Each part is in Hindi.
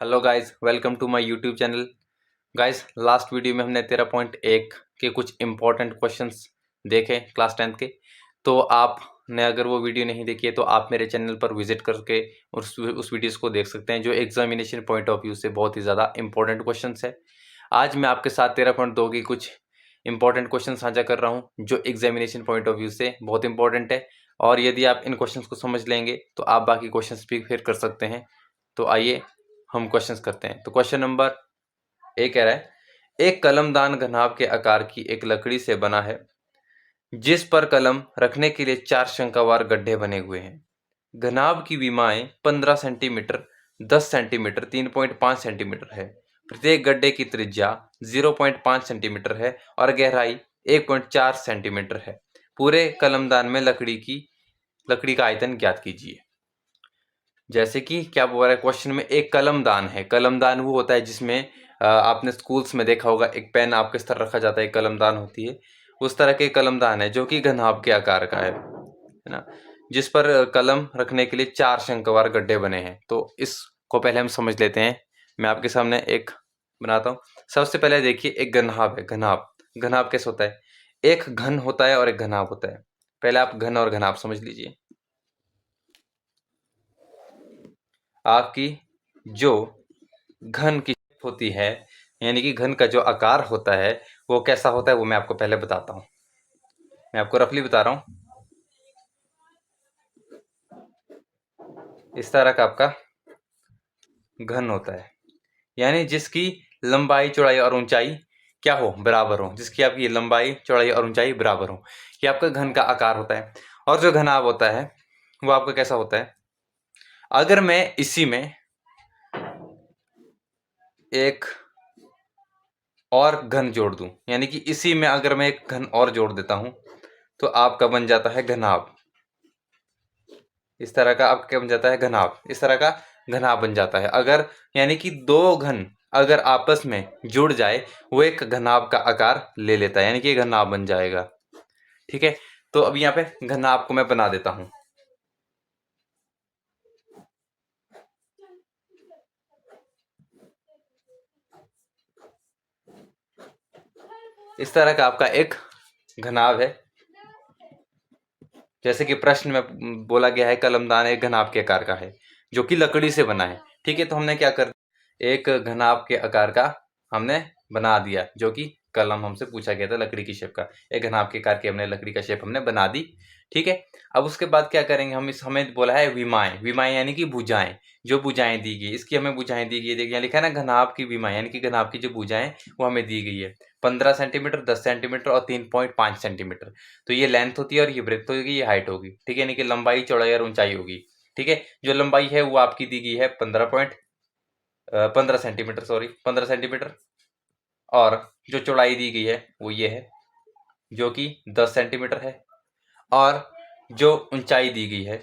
Hello guys, welcome to my YouTube channel. Guys, last video में हमने 13.1 के कुछ इम्पोर्टेंट क्वेश्चंस देखे क्लास 10th के। तो आपने अगर वो वीडियो नहीं देखी है तो आप मेरे चैनल पर विजिट करके उस वीडियोस को देख सकते हैं, जो एग्जामिनेशन पॉइंट ऑफ व्यू से बहुत ही ज़्यादा इंपॉर्टेंट क्वेश्चंस है। आज मैं आपके साथ 13.2 की कुछ इंपॉर्टेंट क्वेश्चन साझा कर रहा हूँ, जो एग्जामिनेशन पॉइंट ऑफ व्यू से बहुत इंपॉर्टेंट है। और यदि आप इन क्वेश्चंस को समझ लेंगे तो आप बाकी क्वेश्चंस भी फिर कर सकते हैं। तो आइए हम क्वेश्चंस करते हैं। तो क्वेश्चन नंबर ए कह रहा है, एक कलमदान घनाभ के आकार की एक लकड़ी से बना है, जिस पर कलम रखने के लिए 4 शंक्वाकार गड्ढे बने हुए हैं। घनाभ की विमाएं 15 सेंटीमीटर, 10 सेंटीमीटर, 3.5 सेंटीमीटर है। प्रत्येक गड्ढे की त्रिज्या 0.5 सेंटीमीटर है और गहराई 1.4 सेंटीमीटर है। पूरे कलमदान में लकड़ी का आयतन ज्ञात कीजिए। जैसे कि क्या बोल रहा है क्वेश्चन में, एक कलमदान है। कलमदान वो होता है जिसमें आपने स्कूल्स में देखा होगा, एक पेन आपके इस तरह रखा जाता है, एक कलमदान होती है। उस तरह के कलमदान है जो कि घनाभ के आकार का है ना, जिस पर कलम रखने के लिए 4 शंक्वाकार गड्ढे बने हैं। तो इसको पहले हम समझ लेते हैं। मैं आपके सामने एक बनाता हूँ। सबसे पहले देखिए, एक घनाभ है। घनाभ घनाभ कैसे होता है? एक घन होता है और एक घनाभ होता है। पहले आप घन और घनाभ समझ लीजिए। आपकी जो घन की होती है, यानी कि घन का जो आकार होता है वो कैसा होता है, वो मैं आपको पहले बताता हूँ। मैं आपको रफली बता रहा हूँ। इस तरह का आपका घन होता है, यानी जिसकी लंबाई, चौड़ाई और ऊंचाई क्या हो, बराबर हो। जिसकी आपकी लंबाई, चौड़ाई और ऊंचाई बराबर हो, ये आपका घन का आकार होता है। और जो घनाभ होता है वो आपका कैसा होता है? अगर मैं इसी में एक और घन जोड़ दूं, यानी कि इसी में अगर मैं एक घन और जोड़ देता हूं, तो आपका बन जाता है घनाभ। इस तरह का आपका क्या बन जाता है? घनाभ। इस तरह का घनाभ बन जाता है। अगर यानी कि दो घन अगर आपस में जुड़ जाए, वो एक घनाभ का आकार ले लेता है, यानी कि घनाभ बन जाएगा। ठीक है, तो अब यहाँ पे घनाभ को मैं बना देता हूं। इस तरह का आपका एक घनाभ है। जैसे कि प्रश्न में बोला गया है, कलमदान एक घनाभ के आकार का है जो कि लकड़ी से बना है। ठीक है, तो हमने क्या कर, एक घनाभ के आकार का हमने बना दिया, जो कि कलम हमसे पूछा गया था लकड़ी की शेप का। एक घनाभ के आकार की हमने लकड़ी का शेप हमने बना दी। ठीक है, अब उसके बाद क्या करेंगे हम, हमें बोला है विमाएं। विमाएं यानी कि भुजाएं। जो भुजाएं दी गई, इसकी हमें भुजाएं दी गई। देखिए यहाँ लिखा है ना, घनाभ की विमाएं, यानी कि घनाभ की जो भुजाएं वो हमें दी गई है। 15 सेंटीमीटर, 10 सेंटीमीटर और 3.5 सेंटीमीटर। तो ये लेंथ होती है और ये ब्रेथ होगी, ये हाइट होगी। ठीक है, यानी कि लंबाई, चौड़ाई और ऊंचाई होगी। ठीक है, जो लंबाई है वो आपकी दी गई है 15 सेंटीमीटर, सॉरी 15 सेंटीमीटर। और जो चौड़ाई दी गई है वो ये है, जो कि 10 सेंटीमीटर है। और जो ऊंचाई दी गई है,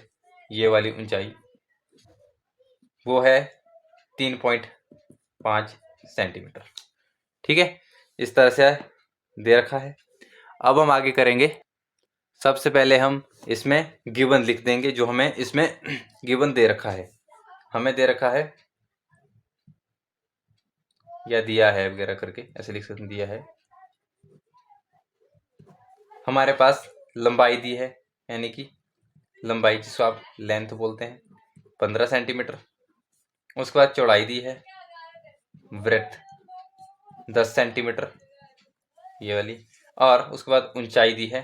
ये वाली ऊंचाई, वो है 3.5 सेंटीमीटर। ठीक है, इस तरह से दे रखा है। अब हम आगे करेंगे। सबसे पहले हम इसमें गिवन लिख देंगे, जो हमें इसमें गिवन दे रखा है। हमें दे रखा है या दिया है वगैरह करके ऐसे लिख सकते, दिया है। हमारे पास लंबाई दी है, यानी कि लंबाई जिसको आप लेंथ बोलते हैं, 15 सेंटीमीटर। उसके बाद चौड़ाई दी है, ब्रेथ 10 सेंटीमीटर, ये वाली। और उसके बाद ऊंचाई दी है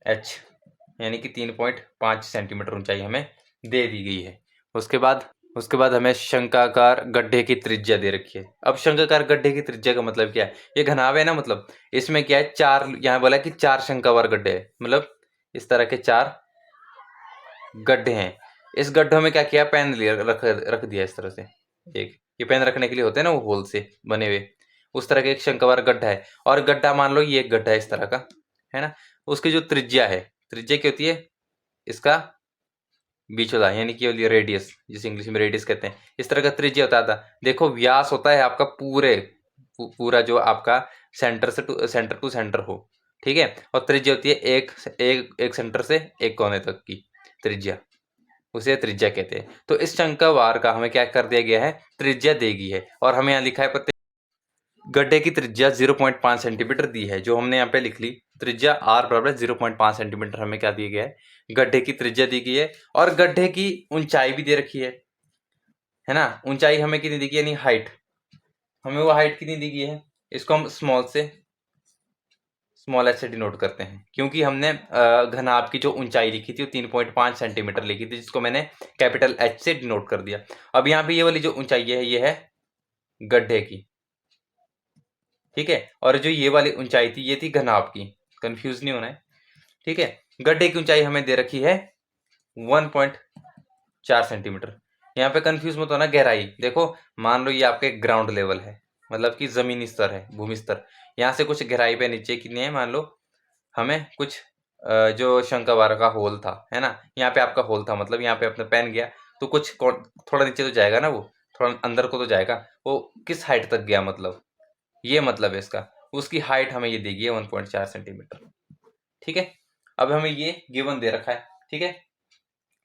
h, यानी कि 3.5 सेंटीमीटर ऊंचाई हमें दे दी गई है। उसके बाद हमें शंक्वाकार गड्ढे की त्रिज्या दे रखी है। अब शंक्वाकार गड्ढे की त्रिज्या का मतलब क्या है? ये घनाभ है ना, मतलब इसमें क्या है, 4, यहाँ बोला कि 4 शंक्वाकार गड्ढे है, मतलब इस तरह के 4 गड्ढे हैं। इस गड्ढों में क्या किया, पेन रख दिया इस तरह से। एक ये पेन रखने के लिए होते हैं ना, वो होल से बने हुए, उस तरह का एक शंक्वाकार गड्ढा है। और गड्ढा मान लो ये एक गड्ढा है इस तरह का, है ना। उसकी जो त्रिज्या है, त्रिज्या क्या होती है? इसका बीच वाला, यानी कि रेडियस, जिसे इंग्लिश में रेडियस कहते हैं। इस तरह का त्रिज्या होता था। देखो, व्यास होता है आपका पूरा जो आपका सेंटर टू सेंटर हो। ठीक है, और त्रिज्या होती है एक सेंटर से एक कोने तक की त्रिज्या, उसे त्रिज्या कहते हैं। तो इस शंक्वाकार का हमें क्या कर दिया गया है, त्रिज्या दी गई है। और हमें यहाँ लिखा है प्रत्येक गड्ढे की त्रिज्या 0.5 सेंटीमीटर दी है, जो हमने यहाँ पे लिख ली। त्रिज्या r बराबर 0.5 सेंटीमीटर हमें क्या दिया गया है, गड्ढे की त्रिज्या दी गई है। और गड्ढे की ऊंचाई भी दे रखी है ना। ऊंचाई हमें कितनी दी गई, यानी हाइट, हमें वो हाइट कितनी दी गई है, इसको हम स्मॉल एच से डिनोट करते हैं, क्योंकि हमने घनाभ की जो ऊंचाई लिखी थी वो 3.5 सेंटीमीटर लिखी थी, जिसको मैंने कैपिटल एच से डिनोट कर दिया। अब यहाँ पे ये वाली जो ऊंचाई है ये है गड्ढे की, ठीक है। और जो ये वाली ऊंचाई थी ये थी घनाभ की, कंफ्यूज नहीं होना है, ठीक है। गड्ढे की ऊंचाई हमें दे रखी है 1.4 सेंटीमीटर। यहाँ पे कंफ्यूज मत होना। गहराई देखो, मान लो ये आपके ग्राउंड लेवल है, मतलब कि जमीनी स्तर है, भूमि स्तर। यहाँ से कुछ गहराई पे नीचे कितनी है, मान लो हमें कुछ जो शंक्वाकार का होल था, है ना, यहाँ पे आपका होल था, मतलब यहाँ पे अपना पेन गया तो कुछ थोड़ा नीचे तो जाएगा ना, वो थोड़ा अंदर को तो जाएगा। वो किस हाइट तक गया, मतलब ये मतलब है इसका, उसकी हाइट हमें ये दी गई है 1.4 सेंटीमीटर, ठीक है। अब हमें ये गिवन दे रखा है, ठीक है।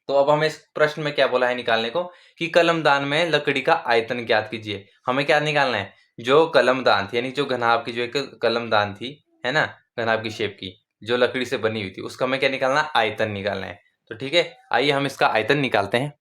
तो अब हमें इस प्रश्न में क्या बोला है निकालने को, कि कलमदान में लकड़ी का आयतन ज्ञात कीजिए। हमें क्या निकालना है, जो कलमदान थी, यानी जो घनाभ की जो एक कलमदान थी, है ना, घनाभ की शेप की जो लकड़ी से बनी हुई थी, उसका हमें क्या निकालना है, आयतन निकालना है। तो ठीक है, आइए हम इसका आयतन निकालते हैं।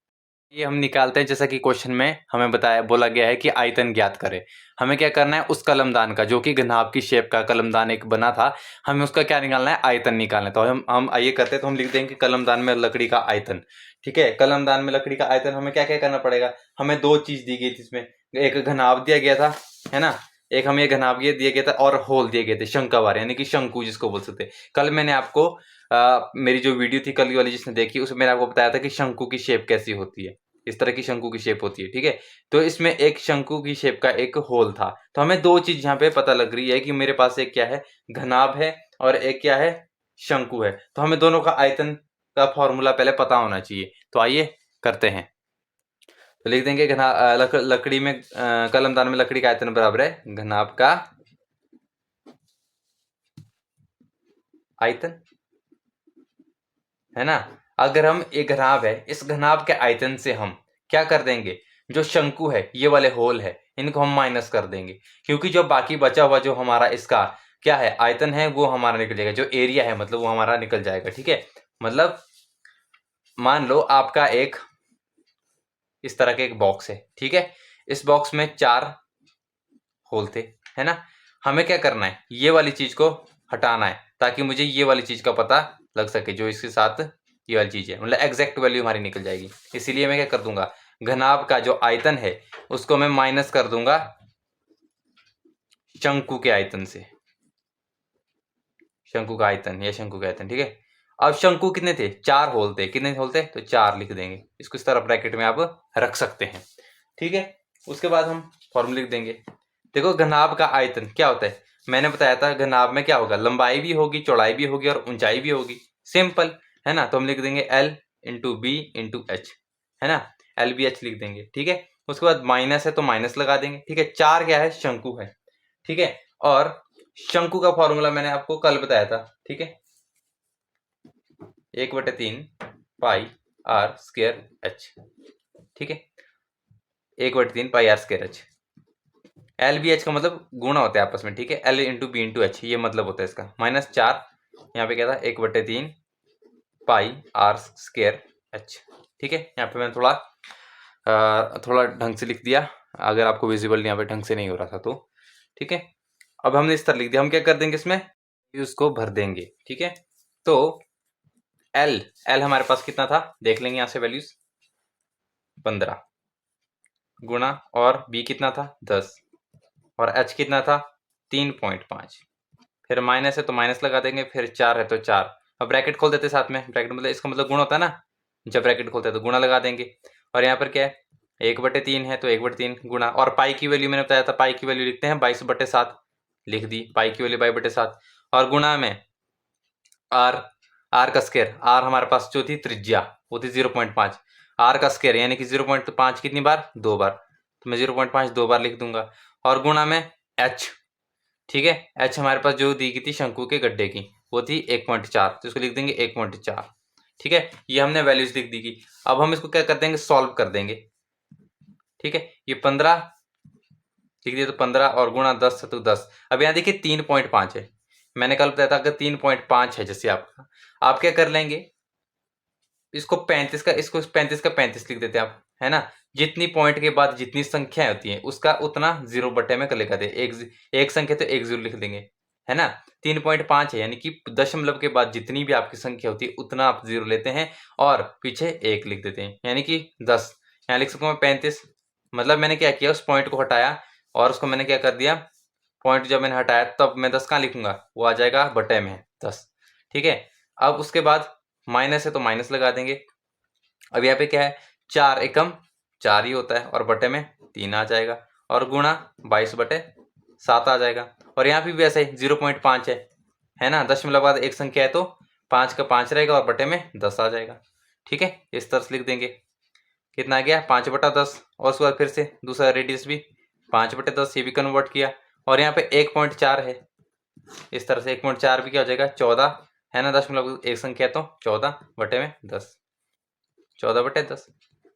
ये हम निकालते हैं, जैसा कि क्वेश्चन में हमें बोला गया है कि आयतन ज्ञात करें। हमें क्या करना है, उस कलमदान का, जो कि घनाभ की शेप का कलमदान एक बना था, हमें उसका क्या निकालना है, आयतन निकालना है। तो हम आइए करते हैं। तो हम लिख देंगे कलमदान में लकड़ी का आयतन, ठीक है। कलमदान में लकड़ी का आयतन हमें क्या क्या करना पड़ेगा, हमें दो चीज दी गई थी इसमें, एक घनाभ दिया गया था, है ना, एक हमें घनाभ दिया गया था, और होल दिए गए थे, शंक्वाकार यानी कि शंकु जिसको बोल सकते। कल मैंने आपको मेरी जो वीडियो थी कल वाली जिसने देखी, उसमें मैंने आपको बताया था कि शंकु की शेप कैसी होती है, इस तरह की शंकु की शेप होती है, ठीक है। तो इसमें एक शंकु की शेप का एक होल था। तो हमें दो चीज यहाँ पे पता लग रही है कि मेरे पास एक क्या है, घनाभ है, और एक क्या है, शंकु है। तो हमें दोनों का आयतन का फॉर्मूला पहले पता होना चाहिए। तो आइए करते हैं। तो लिख देंगे लकड़ी में कलमदान में लकड़ी का आयतन बराबर है घनाभ का आयतन, है ना। अगर हम एक घनाभ है, इस घनाभ के आयतन से हम क्या कर देंगे, जो शंकु है, ये वाले होल है, इनको हम माइनस कर देंगे, क्योंकि जो बाकी बचा हुआ जो हमारा इसका क्या है, आयतन है, वो हमारा निकल जाएगा, जो एरिया है मतलब वो हमारा निकल जाएगा, ठीक है। मतलब मान लो आपका एक इस तरह का एक बॉक्स है, ठीक है। इस बॉक्स में 4 होल थे, है ना। हमें क्या करना है, ये वाली चीज को हटाना है, ताकि मुझे ये वाली चीज का पता लग सके, जो इसके साथ ये वाली चीज है, मतलब एग्जैक्ट वैल्यू हमारी निकल जाएगी। इसीलिए मैं क्या कर दूंगा, घनाभ का जो आयतन है उसको मैं माइनस कर दूंगा शंकु के आयतन से, शंकु का आयतन या शंकु का आयतन, ठीक है। अब शंकु कितने थे, 4 होल थे, कितने होल थे, तो 4 लिख देंगे, इसको इस तरह ब्रैकेट में आप रख सकते हैं, ठीक है। उसके बाद हम फॉर्मूला लिख देंगे। देखो घनाभ का आयतन क्या होता है, मैंने बताया था घनाभ में क्या होगा, लंबाई भी होगी, चौड़ाई भी होगी, और ऊंचाई भी होगी, सिंपल, है ना। तो हम लिख देंगे L into B into H, है ना, LBH लिख देंगे, ठीक है। उसके बाद माइनस है तो माइनस लगा देंगे, ठीक है। 4 क्या है, शंकु है, ठीक है। और शंकु का फॉर्मूला मैंने आपको कल बताया था, ठीक है, 1/3 पाई आर स्क्वायर एच, ठीक है, 1/3 पाई आर स्क्वायर एच। LBH का मतलब गुणा होता है आपस में, ठीक है, L into B into H, ये मतलब होता है इसका। -4 यहाँ पे क्या था, 1/3 पाई आर स्क्वायर एच, ठीक है। यहाँ पे मैंने थोड़ा ढंग से लिख दिया, अगर आपको विजिबल यहाँ पे ढंग से नहीं हो रहा था तो, ठीक है। अब हमने इस तरह लिख दिया, हम क्या कर देंगे इसमें, उसको भर देंगे, ठीक है। तो L हमारे पास कितना था, देख लेंगे यहाँ से वैल्यूज, 15 गुणा, और B कितना था, 10, और H कितना था, 3.5, फिर माइनस है तो माइनस लगा देंगे, फिर 4 है तो 4। अब ब्रैकेट खोल देते साथ में, ब्रैकेट मतलब इसका मतलब गुणा होता है ना, जब ब्रैकेट खोलते हैं तो गुणा लगा देंगे। और यहाँ पर क्या है, 1/3 है तो 1/3 गुणा, और पाई की वैल्यू मैंने बताया था, पाई की वैल्यू लिखते हैं 22/7, लिख दी पाई की वैल्यू 22/7, और गुणा में आर का स्क्वायर, आर हमारे पास जो थी त्रिज्या वो थी 0.5, आर का स्क्वायर यानी कि 0.5 कितनी बार, 2 बार, तो मैं 0.5 2 बार लिख दूंगा, और गुणा में एच, ठीक है। एच हमारे पास जो दी गई थी शंकु के गड्ढे की वो थी 1.4, तो इसको लिख देंगे 1.4, ठीक है, ये हमने वैल्यूज लिख दी की। अब हम इसको क्या कर देंगे, सॉल्व कर देंगे। ठीक है, ये 15 लिख दिया तो 15 और गुणा 10 है तो 10। अब यहाँ देखिए 3.5 है, मैंने कल बताया था अगर 3.5 है जैसे आपका, आप क्या कर लेंगे, इसको 35 का 35 लिख देते हैं आप, है ना। जितनी पॉइंट के बाद जितनी संख्याएं होती हैं उसका उतना 0 बटे में कर लेकर दे, एक संख्या तो एक 0 लिख देंगे, है ना। 3.5 है यानी कि दशमलव के बाद जितनी भी आपकी संख्या होती है उतना आप 0 लेते हैं और पीछे 1 लिख देते हैं, यानी कि 10। यहाँ लिख सकता हूँ मैं 35, मतलब मैंने क्या किया, उस पॉइंट को हटाया और उसको मैंने क्या कर दिया, पॉइंट जब मैंने हटाया तब मैं 10 कहाँ लिखूंगा, वो आ जाएगा बटे में 10। ठीक है, अब उसके बाद माइनस है तो माइनस लगा देंगे। अब यहाँ पे क्या है, 4 एकम 4 ही होता है और बटे में 3 आ जाएगा और गुणा 22/7 आ जाएगा। और यहाँ पे भी वैसे 0.5 है ना, दशमलव बाद एक संख्या है तो 5 का 5 रहेगा और बटे में 10 आ जाएगा। ठीक है, इस तरह से लिख देंगे। कितना आ गया, 5/10। और उसके बाद फिर से दूसरा रेडियस भी 5/10, ये भी कन्वर्ट किया। और यहाँ पे 1.4 है, इस तरह से 1.4 भी क्या हो जाएगा, 14 है ना, दशमलव एक संख्या तो 14 बटे में 10, 14/10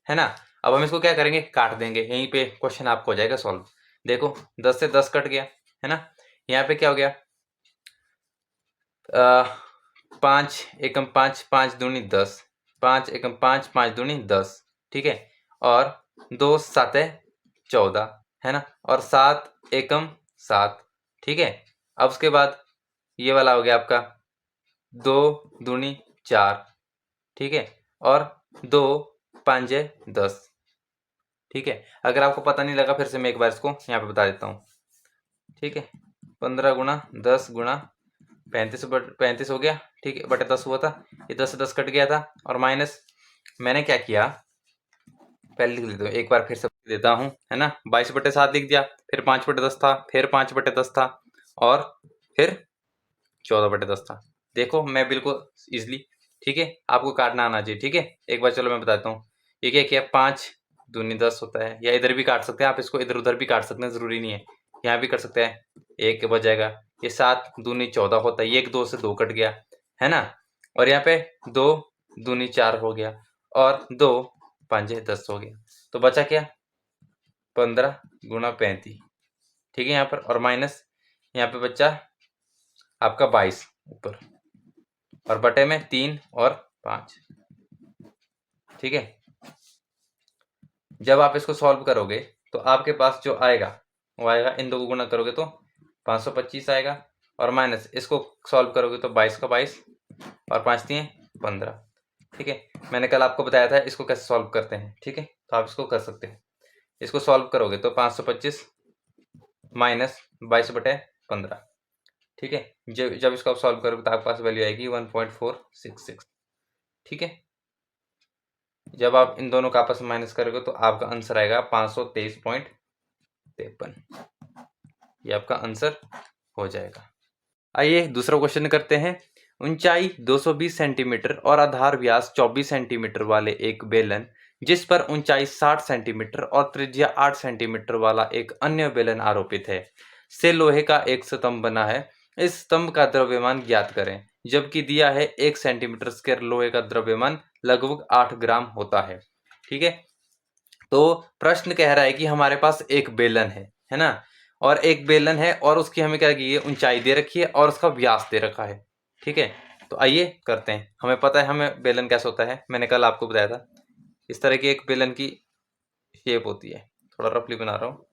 है ना। अब हम इसको क्या करेंगे, काट देंगे, यहीं पे क्वेश्चन आपको हो जाएगा सॉल्व। देखो 10 से 10 कट गया, है ना। यहाँ पे क्या हो गया, 5 एकम 5, 5 दूनी 10, 5 एकम 5, 5 दूनी 10। ठीक है, और 2 7 14 है ना, और 7 एकम 7। ठीक है, अब उसके बाद ये वाला हो गया आपका 2 दूनी 4। ठीक है, और 2 5 10। ठीक है, अगर आपको पता नहीं लगा फिर से मैं एक बार इसको यहाँ पे बता देता हूँ। ठीक है, 15 गुणा 10 गुणा 35 हो गया। ठीक है, बटे 10 हुआ था, ये 10 से 10 कट गया था और माइनस मैंने क्या किया, पहले लिख लेता हूँ एक बार फिर से देता हूँ, है ना। 22/7 लिख दिया, फिर 5/10 था, फिर 5/10 था और फिर 14/10 था। देखो मैं बिल्कुल इजली, ठीक है, आपको काटना आना चाहिए। ठीक है, एक बार चलो मैं बताता हूँ, ये क्या किया, 5 दूनी 10 होता है, या इधर भी काट सकते हैं आप, इसको इधर उधर भी काट सकते हैं, जरूरी नहीं है, यहाँ भी कर सकते हैं, एक के बच जाएगा। ये 7 दूनी 14 होता है, ये एक 2 से 2 कट गया, है ना। और यहाँ पे 2 दूनी 4 हो गया और 2 5 10 हो गया, तो बचा क्या, 15 गुणा 35। ठीक है, यहाँ पर और माइनस यहाँ पे बच्चा आपका 22 ऊपर और बटे में 3 और 5। ठीक है, जब आप इसको सॉल्व करोगे तो आपके पास जो आएगा वो आएगा, इन दो को गुणा करोगे तो 525 आएगा और माइनस इसको सॉल्व करोगे तो 22 का 22 और 5 3 15। ठीक है, मैंने कल आपको बताया था इसको कैसे सॉल्व करते हैं। ठीक है, तो आप इसको कर सकते हैं, इसको सॉल्व करोगे तो 525 माइनस 22/15। ठीक है, जब इसको आप सॉल्व करोगे तो आपके पास वैल्यू आएगी 1.466। ठीक है, जब आप इन दोनों का आपस में माइनस करोगे तो आपका आंसर आएगा 523.53। ये आपका आंसर हो जाएगा। आइए दूसरा क्वेश्चन करते हैं। ऊंचाई 220 सेंटीमीटर और आधार व्यास 24 सेंटीमीटर वाले एक बेलन, जिस पर ऊंचाई 60 सेंटीमीटर और त्रिज्या 8 सेंटीमीटर वाला एक अन्य बेलन आरोपित है, से लोहे का एक स्तंभ बना है। इस स्तंभ का द्रव्यमान ज्ञात करें, जबकि दिया है 1 सेंटीमीटर स्क्वायर लोहे का द्रव्यमान लगभग 8 ग्राम होता है। ठीक है, तो प्रश्न कह रहा है कि हमारे पास एक बेलन है ना, और एक बेलन है और उसकी हमें क्या की है, ऊंचाई दे रखी है और उसका व्यास दे रखा है। ठीक है, तो आइए करते हैं। हमें पता है हमें बेलन कैसे होता है, मैंने कल आपको बताया था। इस तरह की एक बेलन की शेप होती है, थोड़ा रफली बना रहा हूँ।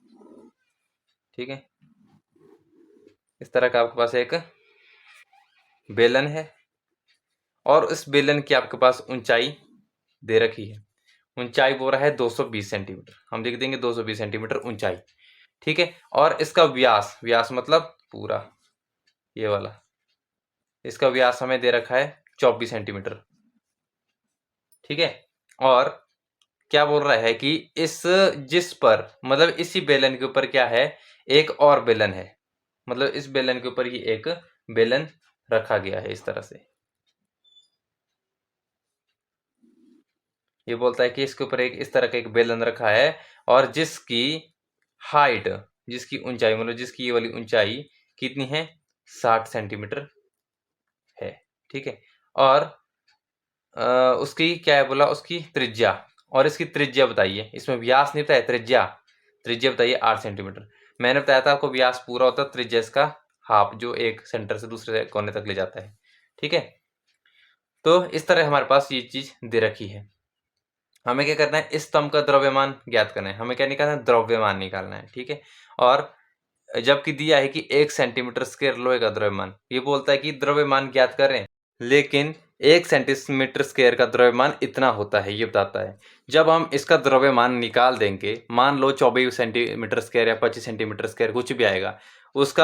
ठीक है, इस तरह का आपके पास एक बेलन है और इस बेलन की आपके पास ऊंचाई दे रखी है। ऊंचाई बोल रहा है 220 सेंटीमीटर, हम लिख देंगे 220 सेंटीमीटर ऊंचाई। ठीक है, और इसका व्यास, व्यास मतलब पूरा ये वाला, इसका व्यास हमें दे रखा है 24 सेंटीमीटर। ठीक है, और क्या बोल रहा है कि इस जिस पर मतलब इसी बेलन के ऊपर क्या है, एक और बेलन है, मतलब इस बेलन के ऊपर ही एक बेलन रखा गया है इस तरह से। ये बोलता है कि इसके ऊपर एक इस तरह का एक बेलन रखा है और जिसकी हाइट, जिसकी ऊंचाई मतलब जिसकी ये वाली ऊंचाई कितनी है, 60 सेंटीमीटर है। ठीक है, और उसकी क्या है बोला, उसकी त्रिज्या, और इसकी त्रिज्या बताइए। इसमें व्यास नहीं बताया, त्रिज्या। त्रिज्या बताइए 8 सेंटीमीटर। मैंने बताया था आपको व्यास पूरा होता है, त्रिज्या इसका हाफ, जो एक सेंटर से दूसरे कोने तक ले जाता है। ठीक है, तो इस तरह हमारे पास ये चीज दे रखी है। हमें क्या करना है, इस स्तंभ का द्रव्यमान ज्ञात करना है। हमें क्या निकालना है, द्रव्यमान निकालना है। ठीक है, और जबकि दिया है कि 1 सेंटीमीटर स्क्वायर लोहे का द्रव्यमान, ये बोलता है कि द्रव्यमान ज्ञात करें, लेकिन 1 सेंटीमीटर स्क्वायर का द्रव्यमान इतना होता है, ये बताता है। जब हम इसका द्रव्यमान निकाल देंगे, मान लो 24 सेंटीमीटर स्क्वायर या 25 सेंटीमीटर स्क्वायर कुछ भी आएगा, उसको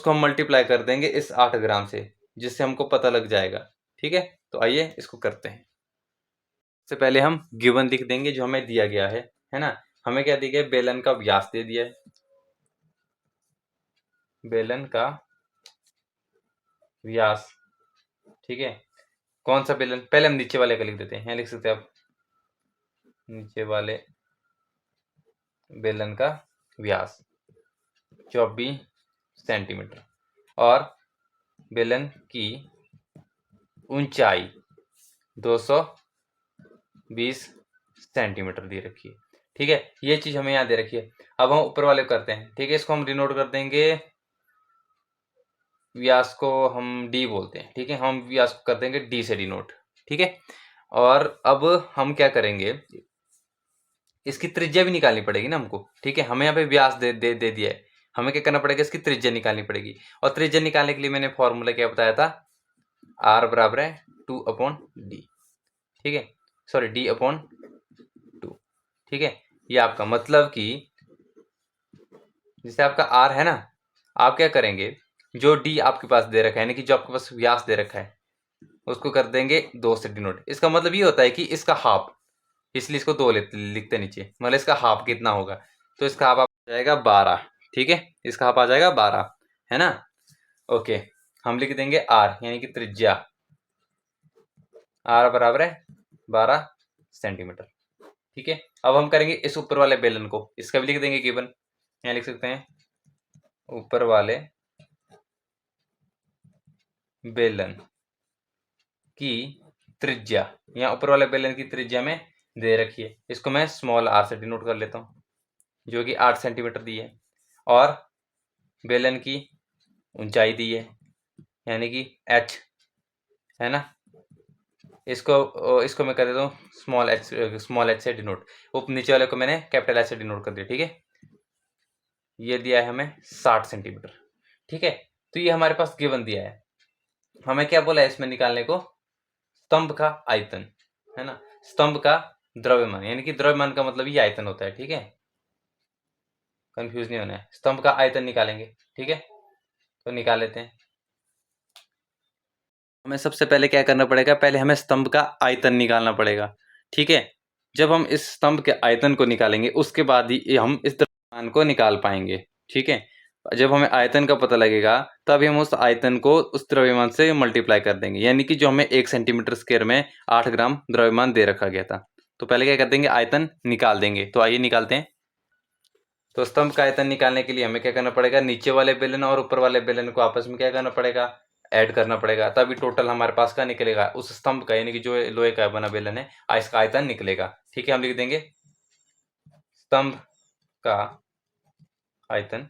हम मल्टीप्लाई कर देंगे इस 8 ग्राम से, जिससे हमको पता लग जाएगा। ठीक है, तो आइए इसको करते हैं। सबसे पहले हम गिवन लिख देंगे जो हमें दिया गया है ना। हमें क्या दिया गया, बेलन का व्यास दे दिया है, बेलन का व्यास। ठीक है, कौन सा बेलन, पहले हम नीचे वाले का लिख देते हैं। यहाँ लिख सकते हैं आप, नीचे वाले बेलन का व्यास 24 सेंटीमीटर, और बेलन की ऊंचाई 220 सेंटीमीटर दी रखी है। ठीक है, ये चीज हमें यहाँ दे रखी है। अब हम ऊपर वाले करते हैं। ठीक है, इसको हम डिनोट कर देंगे, व्यास को हम डी बोलते हैं। ठीक है, हम व्यास को कर देंगे डी से डिनोट। ठीक है, और अब हम क्या करेंगे, इसकी त्रिज्या भी निकालनी पड़ेगी ना हमको। ठीक है, हमें यहाँ पे व्यास दे दिया है, हमें क्या करना पड़ेगा, इसकी त्रिज्या निकालनी पड़ेगी। और त्रिज्या निकालने के लिए मैंने फॉर्मूला क्या बताया था, आर बराबर है 2/d। ठीक है, सॉरी d/2। ठीक है, ये आपका मतलब कि जैसे आपका आर है ना, आप क्या करेंगे, जो डी आपके पास दे रखा है, यानी कि जो आपके पास व्यास दे रखा है, उसको कर देंगे 2 से डिनोट। इसका मतलब ये होता है कि इसका हाफ, इसलिए इसको 2 लिखते नीचे, मतलब इसका हाफ कितना होगा, तो इसका हाफ आ जाएगा 12। ठीक है, इसका हाफ आ जाएगा 12, है ना। ओके, हम लिख देंगे आर, यानी कि त्रिज्या, आर बराबर है 12 सेंटीमीटर। ठीक है, अब हम करेंगे इस ऊपर वाले बेलन को, इसका भी लिख देंगे गिवन। यहाँ लिख सकते हैं ऊपर वाले बेलन की त्रिज्या, यहाँ ऊपर वाले बेलन की त्रिज्या में दे रखी है, इसको मैं स्मॉल आर से डिनोट कर लेता हूँ, जो कि 8 सेंटीमीटर दी है। और बेलन की ऊंचाई दी है, यानी कि h, है ना। इसको मैं कर देता हूँ स्मॉल h से डिनोट। नीचे वाले को मैंने कैपिटल H से डिनोट कर दिया। ठीक है, ये दिया है हमें 60 सेंटीमीटर। ठीक है, तो ये हमारे पास गिवन दिया है। हमें क्या बोला है इसमें निकालने को, स्तंभ का आयतन, है ना, स्तंभ का द्रव्यमान, यानी कि द्रव्यमान का मतलब ये आयतन होता है। ठीक है, कंफ्यूज नहीं होना है, स्तंभ का आयतन निकालेंगे। ठीक है, तो निकाल लेते हैं। हमें सबसे पहले क्या करना पड़ेगा, पहले हमें स्तंभ का आयतन निकालना पड़ेगा। ठीक है, जब हम इस स्तंभ के आयतन को निकालेंगे, उसके बाद ही हम इस द्रव्यमान को निकाल पाएंगे। ठीक है, जब हमें आयतन का पता लगेगा, तभी हम उस आयतन को उस द्रव्यमान से मल्टीप्लाई कर देंगे, यानी कि जो हमें 1 सेंटीमीटर स्क्वायर में 8 ग्राम द्रव्यमान दे रखा गया था। तो पहले क्या कर देंगे, आयतन निकाल देंगे। तो आइए निकालते हैं। तो स्तंभ का आयतन निकालने के लिए हमें क्या करना पड़ेगा, नीचे वाले बेलन और ऊपर वाले बेलन को आपस में क्या करना पड़ेगा, ऐड करना पड़ेगा, तभी टोटल हमारे पास का निकलेगा, उस स्तंभ का, यानी कि जो लोहे का बना बेलन है, इसका आयतन निकलेगा। ठीक है, हम लिख देंगे स्तंभ का आयतन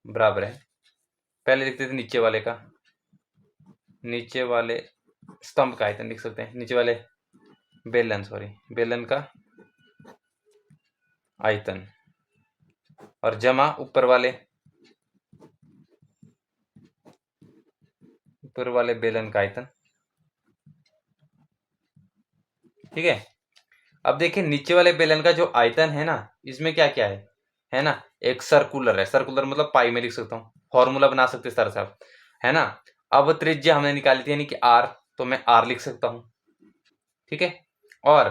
बराबर है, पहले लिखते थे नीचे वाले का, नीचे वाले स्तंभ का आयतन लिख सकते हैं, नीचे वाले बेलन का आयतन, और जमा ऊपर वाले बेलन का आयतन। ठीक है, अब देखिए नीचे वाले बेलन का जो आयतन है ना, इसमें क्या क्या है ना, एक सर्कुलर है, सर्कुलर मतलब पाई में लिख सकता हूँ, फॉर्मूला बना सकते सर साहब, है ना। अब त्रिज्या हमने निकाली थी, यानी कि आर, तो मैं आर लिख सकता हूँ। ठीक है, और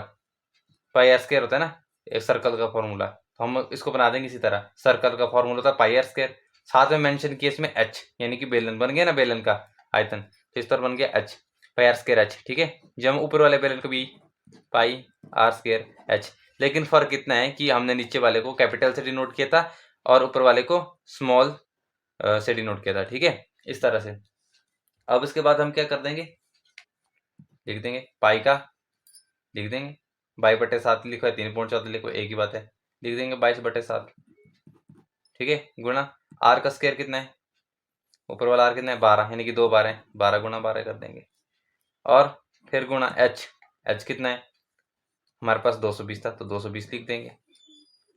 पाई आर स्क्वायर होता है ना एक सर्कल का फॉर्मूला, तो हम इसको बना देंगे इसी तरह, सर्कल का फॉर्मूला होता है पाई आर स्क्वायर, साथ में मेंशन किया इसमें एच, यानी कि बेलन बन गया ना, बेलन का आयतन, तो इस तरह बन गया H, pi R square H. ठीक है, जब हम ऊपर वाले बेलन को भी पाई आर स्क्वायर एच, लेकिन फर्क इतना है कि हमने नीचे वाले को कैपिटल से डिनोट किया था और ऊपर वाले को स्मॉल से डिनोट किया था। ठीक है, इस तरह से। अब इसके बाद हम क्या कर देंगे, लिख देंगे, पाई का लिख देंगे, 22/7 लिखो या 3.14 लिखो, एक ही बात है, लिख देंगे 22/7। ठीक है, गुणा आर का स्क्वायर कितना है, ऊपर वाला आर कितना है 12, यानी कि 2 12 है, 12 गुणा 12 कर देंगे। और फिर गुणा एच कितना है, हमारे पास 220 था तो 220 लिख देंगे।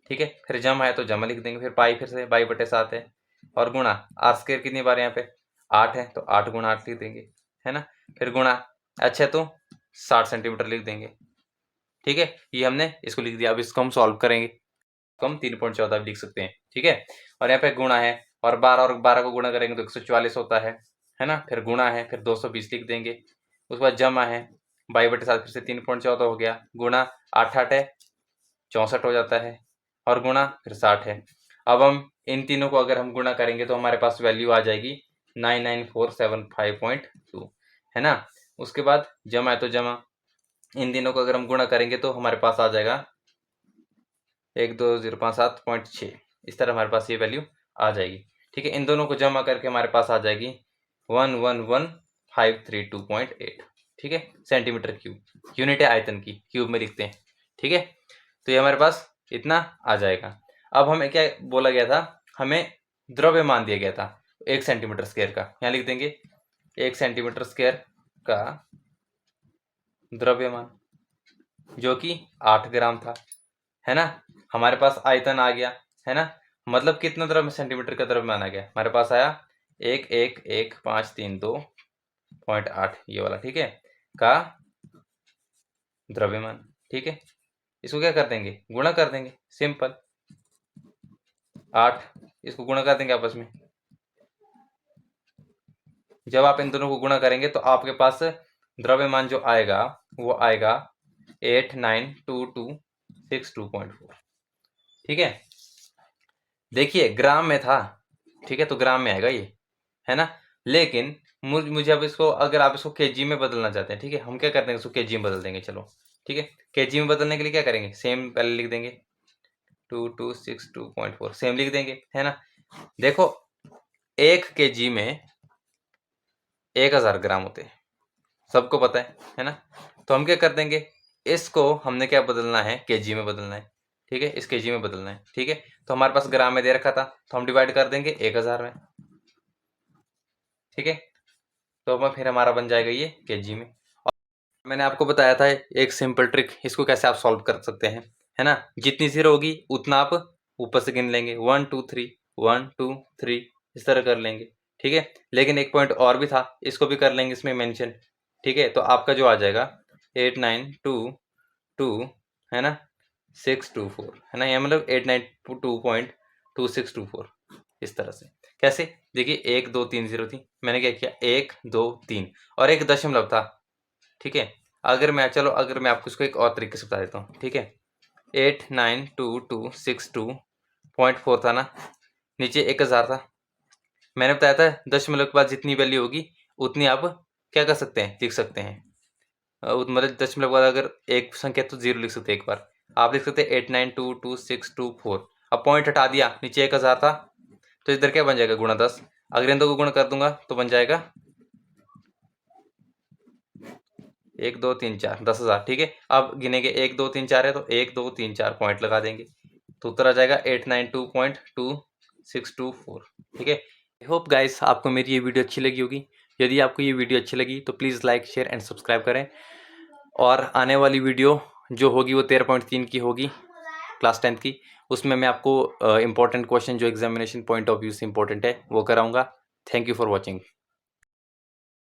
ठीक है, फिर जमा है तो जमा लिख देंगे, फिर पाई फिर से 22/7 है, और गुणा आर स्क्वायर कितनी बार यहाँ पे 8 है तो 8 गुणा 8 लिख देंगे, है ना। फिर गुणा एच है तो 60 सेंटीमीटर लिख देंगे। ठीक है, ये हमने इसको लिख दिया। अब इसको हम सॉल्व करेंगे, तो हम 3.14 भी लिख सकते हैं। ठीक है, और यहाँ पे गुणा है, और 12 को गुणा करेंगे तो 144 होता है ना। फिर गुणा है, फिर 220 लिख देंगे। उसके बाद जमा है, 22/7 फिर से 3.14 हो गया, गुणा 8 8 है 64 हो जाता है, और गुणा फिर 60 है। अब हम इन तीनों को अगर हम गुणा करेंगे तो हमारे पास वैल्यू आ जाएगी 99475.2, है ना। उसके बाद जमा है तो जमा, इन तीनों को अगर हम गुणा करेंगे तो हमारे पास आ जाएगा 12057.6, इस तरह हमारे पास ये वैल्यू आ जाएगी। ठीक है, इन दोनों को जमा करके हमारे पास आ जाएगी 111532.8। ठीक है, सेंटीमीटर क्यूब, यूनिट है आयतन की, क्यूब में लिखते हैं। ठीक है, तो ये हमारे पास इतना आ जाएगा। अब हमें क्या बोला गया था, हमें द्रव्यमान दिया गया था 1 सेंटीमीटर स्क्वायर का, यहाँ लिख देंगे 1 सेंटीमीटर स्क्वायर का द्रव्यमान, जो कि 8 ग्राम था, है ना। हमारे पास आयतन आ गया, है ना। मतलब कितना द्रव्य सेंटीमीटर का द्रव्यमान आ गया, हमारे पास आया 1111532.8, ये वाला। ठीक है, का द्रव्यमान। ठीक है, इसको क्या कर देंगे, गुणा कर देंगे, सिंपल। 8 इसको गुणा कर देंगे आपस में। जब आप इन दोनों को गुणा करेंगे तो आपके पास द्रव्यमान जो आएगा वो आएगा 892262.4। ठीक है, देखिए ग्राम में था, ठीक है, तो ग्राम में आएगा ये, है ना। लेकिन मुझे अब इसको, अगर आप इसको केजी में बदलना चाहते हैं, ठीक है, हम क्या करते हैं, इसको केजी में बदल देंगे। चलो ठीक है, केजी में बदलने के लिए क्या करेंगे, सेम पहले लिख देंगे 2262.4, सेम लिख देंगे, है ना। देखो 1 केजी में 1000 ग्राम होते हैं, सबको पता है ना। तो हम क्या कर देंगे, इसको हमने क्या बदलना है, केजी में बदलना है। ठीक है, इस केजी में बदलना है। ठीक है, तो हमारे पास ग्राम में दे रखा था तो हम डिवाइड कर देंगे 1000 में। ठीक है, तो अब फिर हमारा बन जाएगा ये केजी में। और मैंने आपको बताया था एक सिंपल ट्रिक, इसको कैसे आप सॉल्व कर सकते हैं, है ना। जितनी जीरो होगी उतना आप ऊपर से गिन लेंगे, 1 2 3 1 2 3, इस तरह कर लेंगे। ठीक है, लेकिन एक पॉइंट और भी था, इसको भी कर लेंगे इसमें मेंशन। ठीक है, तो आपका जो आ जाएगा 8922, है ना, 624, है ना, ये मतलब 892.2624, इस तरह से। कैसे, देखिए 1 2 3 0 थी, मैंने क्या किया 1 2 3 और एक दशमलव था। ठीक है, अगर मैं आपको इसको एक और तरीके से बता देता हूँ। ठीक है, 89226.4 था ना, नीचे 1000 था। मैंने बताया था दशमलव के बाद जितनी वैल्यू होगी उतनी आप क्या कर सकते हैं, लिख सकते हैं। मतलब दशमलव के बाद अगर एक संख्या तो 0 लिख सकते हैं, एक बार आप लिख सकते हैं 8922624। अब पॉइंट हटा दिया, नीचे 1000 था तो इधर क्या बन जाएगा, गुणा 10। अगर इन दो को गुणा कर दूंगा तो बन जाएगा 1 2 3 4, 10,000। ठीक है, अब गिनेंगे 1 2 3 4 है तो 1 2 3 4 पॉइंट लगा देंगे, तो उत्तर आ जाएगा 892.2624। ठीक है, आई होप गाइस आपको मेरी ये वीडियो अच्छी लगी होगी। यदि आपको ये वीडियो अच्छी लगी तो please like share and subscribe करें। और आने वाली वीडियो जो होगी वो 13.3 की होगी, क्लास 10th की। उसमें मैं आपको इंपॉर्टेंट क्वेश्चन जो एग्जामिनेशन पॉइंट ऑफ व्यू से इंपॉर्टेंट है वो कराऊंगा। Thank you for watching.